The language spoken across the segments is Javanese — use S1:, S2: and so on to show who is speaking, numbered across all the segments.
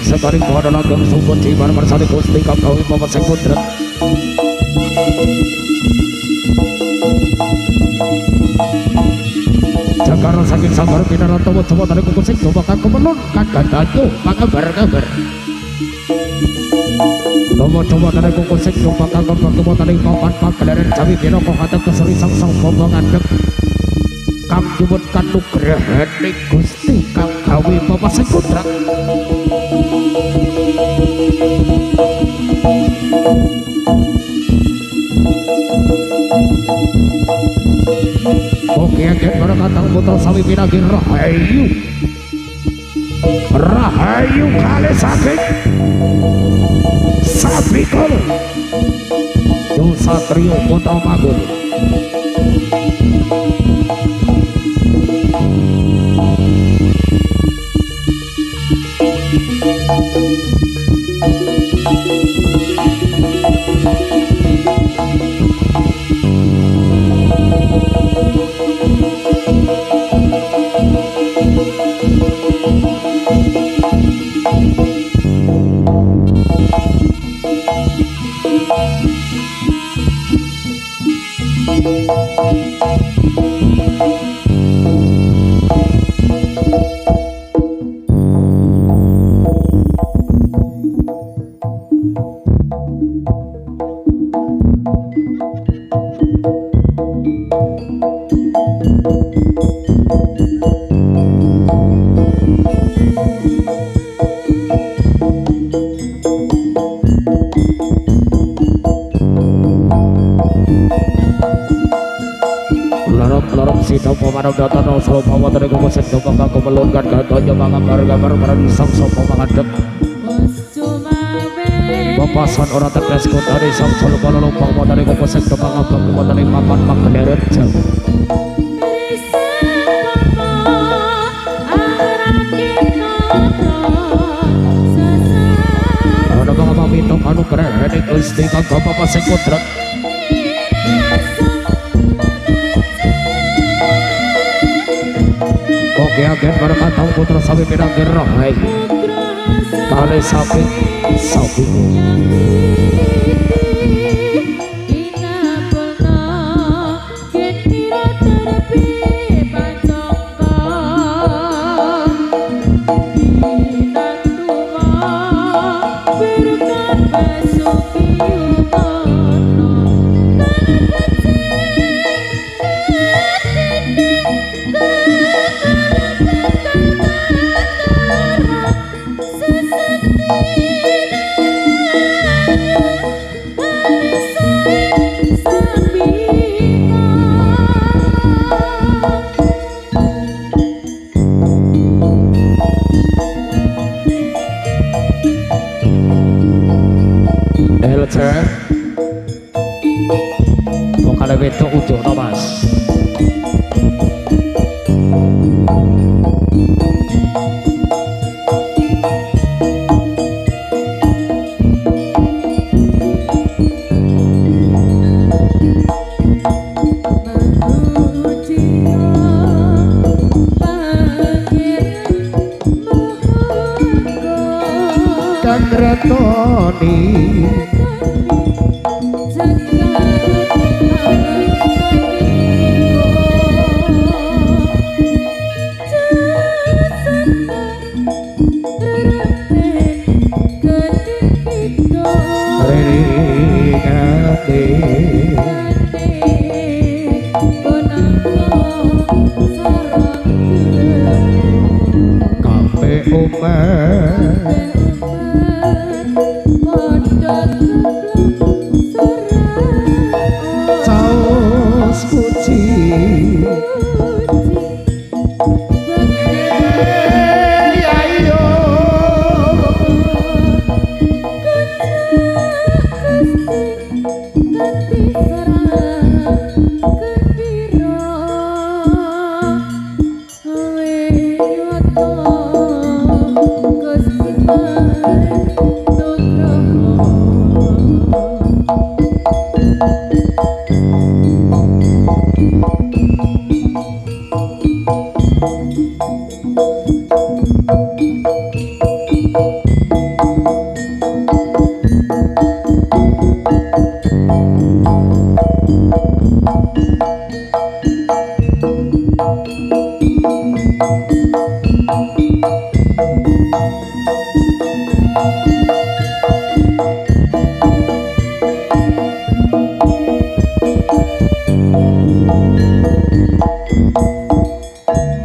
S1: Sekaring pada nagam sumput di mana bersari gusti kau memasang putrat. Jakarta sakit sabar pindah atau coba tadi kukusik coba kaku menurunkan kataku kabar. Coba tadi kukusik coba kaku tadi papan pakaian cabi pindah kau kata keseri sang pembangan dek. Kang jumut kanduk gerehani gusti kang kawi memasang putrat. Oke, berkatang botol sawi pinagin Rahayu kali sakit sapi kalau yung satrio botol magun Sita pemanah data no selalu bawa dari kukusin coba aku melunkan katanya gambar sang sopo menghadap papasan orang terkesku dari sang selalu kalau lupa bawa dari kukusin coba aku bawa dari papan makaderet ada bangga minta anu keren ini gusti kagak bapak sekutrat. Oke agen berkatang putra sapi pinang gerahai kali sapi ngatoni Saus puji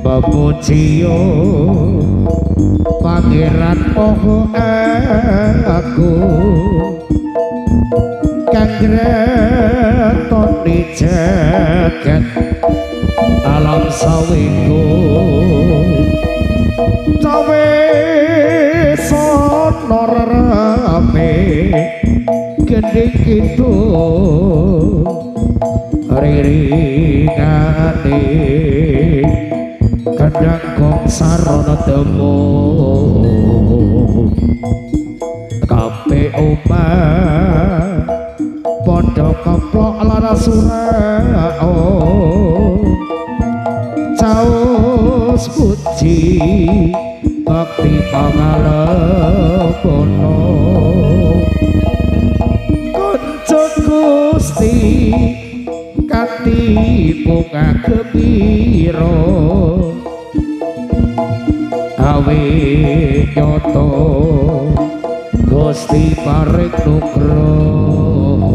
S1: Bapujiyo pangeran moho aku kang gretoni jagat alam sawiku cawe sono rame gede gitu riringane kadang kong sarana temu kape omah padha keplok lara surao caos puji bakti pangalepono kanca Gusti kanthi bunga gembira awe nyoto Gusti paring nugroho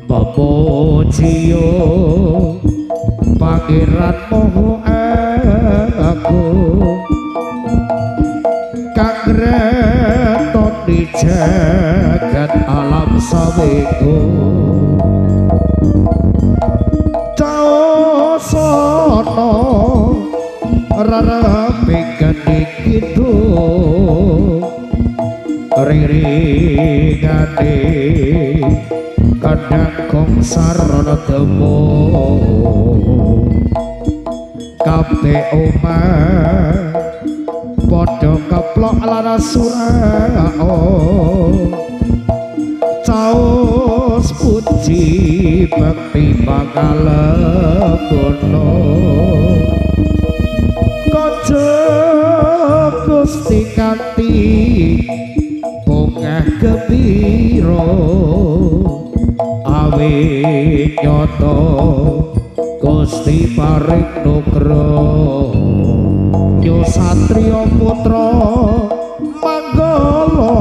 S1: Bapujiyo pangeran moho aku kang gretoni jagat alam sawiku caosono rarape gede gitu riringane kadang kong sarana temu kape omah padha keplok lara surao caos puji bakti pangalepono kanca Gusti kanthi bunga gembira awe nyoto Gusti paring nugroho nyo satriya putra manggala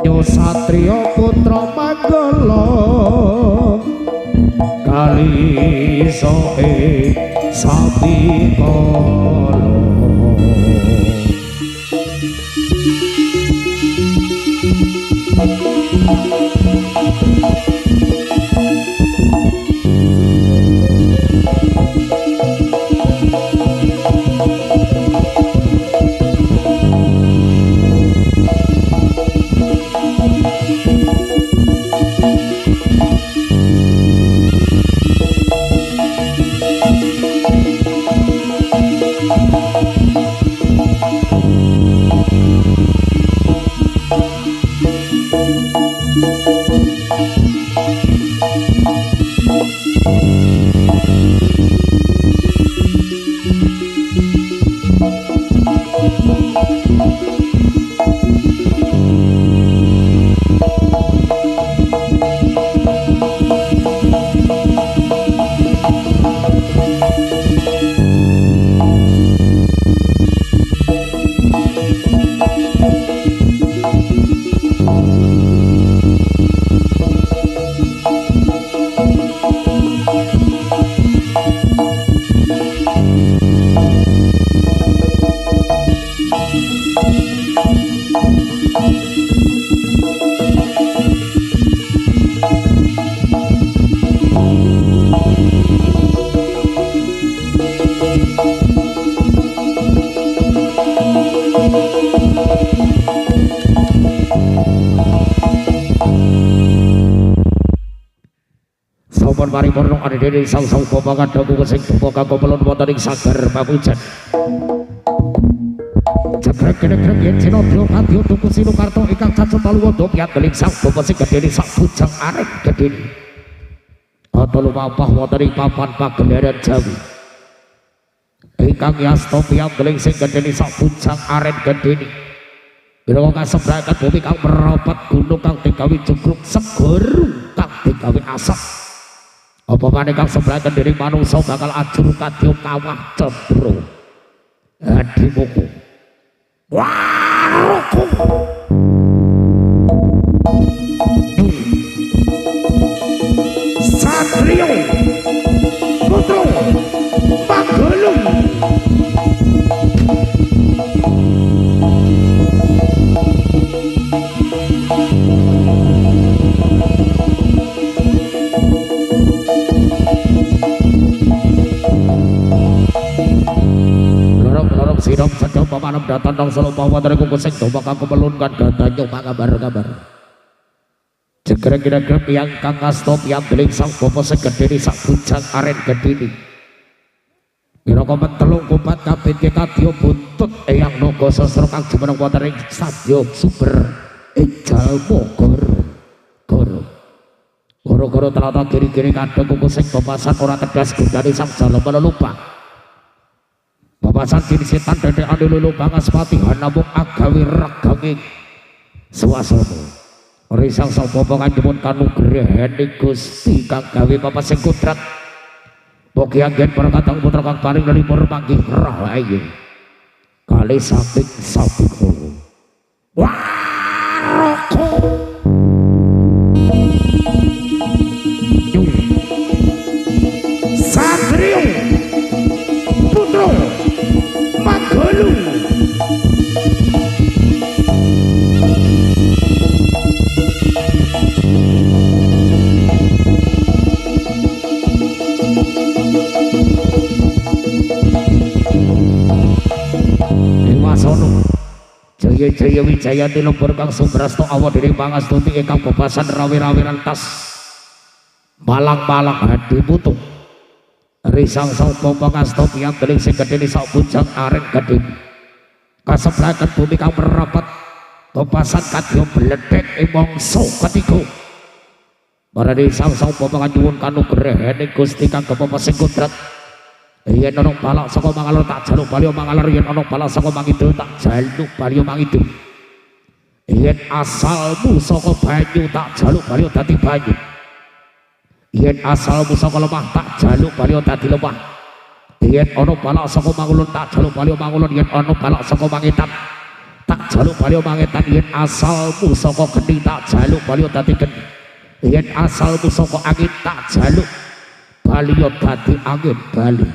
S1: nyo satriya putra manggala kali soe sabikala Sampun paripurna ana dene sang-sang bapak kadhaku sing duka kanggo pelun wonten ing sagar pamujan. Cekrek-cekrek yen Cinodra kadya tuku Sinukarta ingkang cacut taluwanda piyat dening sang bapak sing gedhe sak bujang arep gedhe. Ata lumapah wonten ing papan pagelaran Jawi. Ingkang yasta piyat dening sing gedhe sak bujang arep gedhe. Biro kasebrakan bumi kang merapat gunung kang digawe jugruk segoro kang digawe asap. Apa maneh kang sebelaken dening manungsa bakal ajur kadya kawah cedro. Adimuku. Waruku. Satrio. Putra Pagelung. Lorong sirap sedang pamanam datang nang solo pawa dari kuku sing domba kang kemelunkan datanya kabar-kabar. Jegrek-jegrek yang kang ngastop yang beling sang bopo segedini sak bujang aren gedini. Biro kompet telung kumpat kabin ke kadyo buntut yang nogo sosro kang jumeneng wonten ing stadion super jalmo goro telata kiri-kiri kadang kuku sing papasan ora tegas gundani sang jalmo lupa. Papasan kini setan dede anu lulu bangaspati hanamung agawi reganging swasana. Risang sang bopongan nyuwun kanugrahane Gusti kang gawe papasing kudrat. Pogi anggen perkatang putra kang paring lelipur panggih rahayu. Kali saking sabiko. Waroko. Satrio. Putra Pagelung. Dewasono Jaya Wijaya tilebur kang sumrasto awa dening pangastuti ingkang bebasan rawi-rawi rentas malang-malang hadi putu risang sapa pangastop yang dening sing gedhe sak bujang aren gedhe kaseblaken bumi kang merapat bebasan kadya bledhek ing mangsa ketiga marani sang sapa panganyuwun kanugrahane Gusti kang kepepesing kudrat. Yen ana balak saka mangalor tak jaluk bali mangalor, yen ana balak saka mangidul tak jaluk bali mangidul. Yen asalmu saka banyu tak jaluk bali dadi banyu. Yen asalmu saka lemah tak jaluk bali dadi lemah. Yen ana balak saka mangulun tak jaluk bali mangulun, yen ana balak saka mangetan tak jaluk bali mangetan. Yen asalmu saka geni tak jaluk bali dadi geni. Yen asalmu saka angin tak jaluk bali dadi angin bali.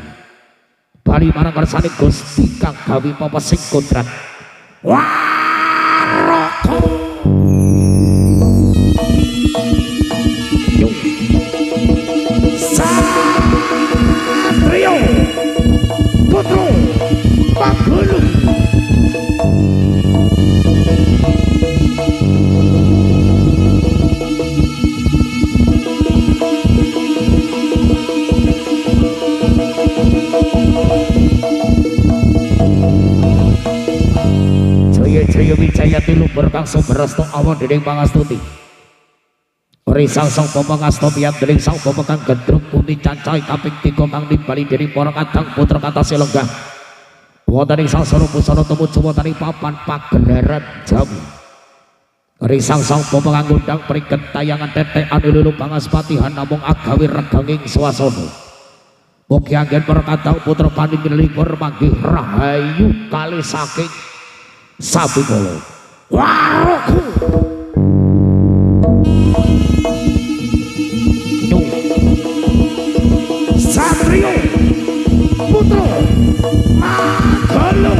S1: Bali marang kersane Gusti kang gawe papasing kudrat. Waroko. Yo. Satrio. Putra Pagelung. Jaya Wijaya tilubur kang sumrasto awan dening pangastuti. Risang sang pangasta piyat dening sang bapa kang gedruk putih cacahe kaping 3 kang nimbali dening para kadang putra katase lenggah. Wonten ing sasana busana tumuju wonten ing papan pagelaran Jawi. Risang sang bapa kang ngundang pringket tayangan tetekan lulu pangaspatihan namung agawe reganging swasana. Oke angin perkata putra paning likur manggih rahayu kali saking sapi kolo waroku Nyung Satrio putra Magolo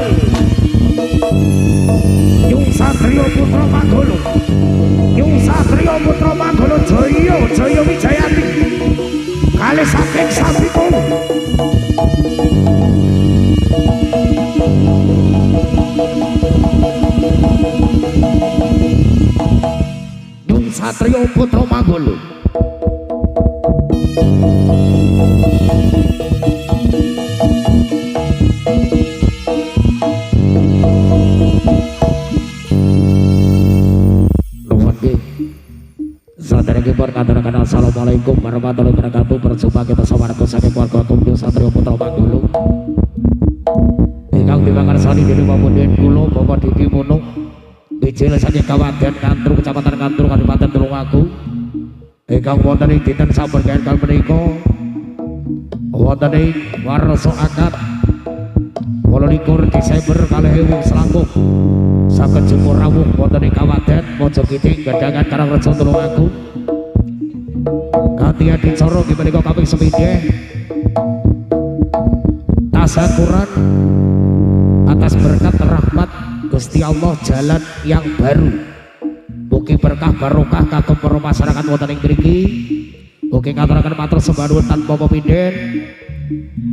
S1: Nyung Satrio putra Magolo Nyung Satrio putra Magolo Jaya Jaya Wijayati kali saking sapi kolo Nyung Satrio putra Magolo Assalamualaikum warahmatullahi wabarakatuh. Berjumpa kita sama saking keluarga Nyung Satrio putra Magolo ingkang dipangarsani dening pamunden kula Bapak Diki Munung Bijil saking Kabupaten Kantru Kecamatan Kantru Kabupaten Tulungagung ingkang wonten ing dinten sapergan kal menika wonten ing warsa akad 28 Desember 2020 saged jemur rawuh wonten ing Kabupaten Mojokiting Gedangan Karangrejo Tulungagung kanthi adicara menika kaping 9 tasyakuran atas berkat rahmat Gusti Allah jalan yang baru mugi berkah barokah kagem para masyarakat wonten ing mriki mugi ngaturaken matur sembah nuwun tanpa pepindhen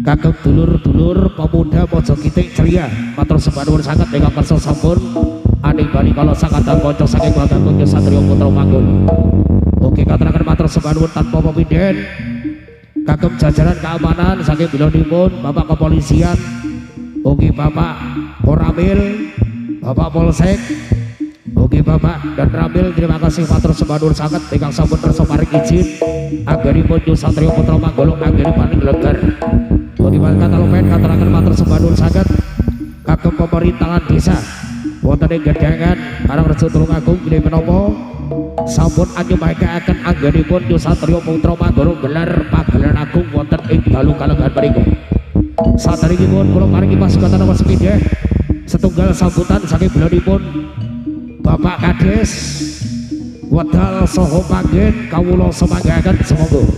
S1: kagem dulur-dulur pemuda Mojokiting ceria matur sembah nuwun sanget ingkang kersa sampun aning bali kala sakadang kanca saking keluarga Nyung Satrio putra Magolo mugi ngaturaken matur sembah nuwun tanpa pepindhen kagem jajaran keamanan saking bilonipun Bapak Kepolisian mugi Bapak Koramil Bapak Polsek mugi Bapak dan Ramil terima kasih matur sembah nuwun sanget ingkang sampun kersa paring izin anggenipun Nyung Satrio putra Magolo anggenipun paning legar mugi panjenengan ngaturaken matur sembah nuwun sanget kagem pemerintahan desa wonten ing Gedangan Karangrejo Tulungagung bilih menapa sampun anyumahaken anggenipun Nyung Satrio putra Magolo gelar pagelaran agung wonten ing dalu kalenggahan menika. Saderengipun kula paringi pasukan nomor 9 setunggal sambutan saking bilonipun Bapak Kades wedal saha panggen kawula semanggaken semonggo.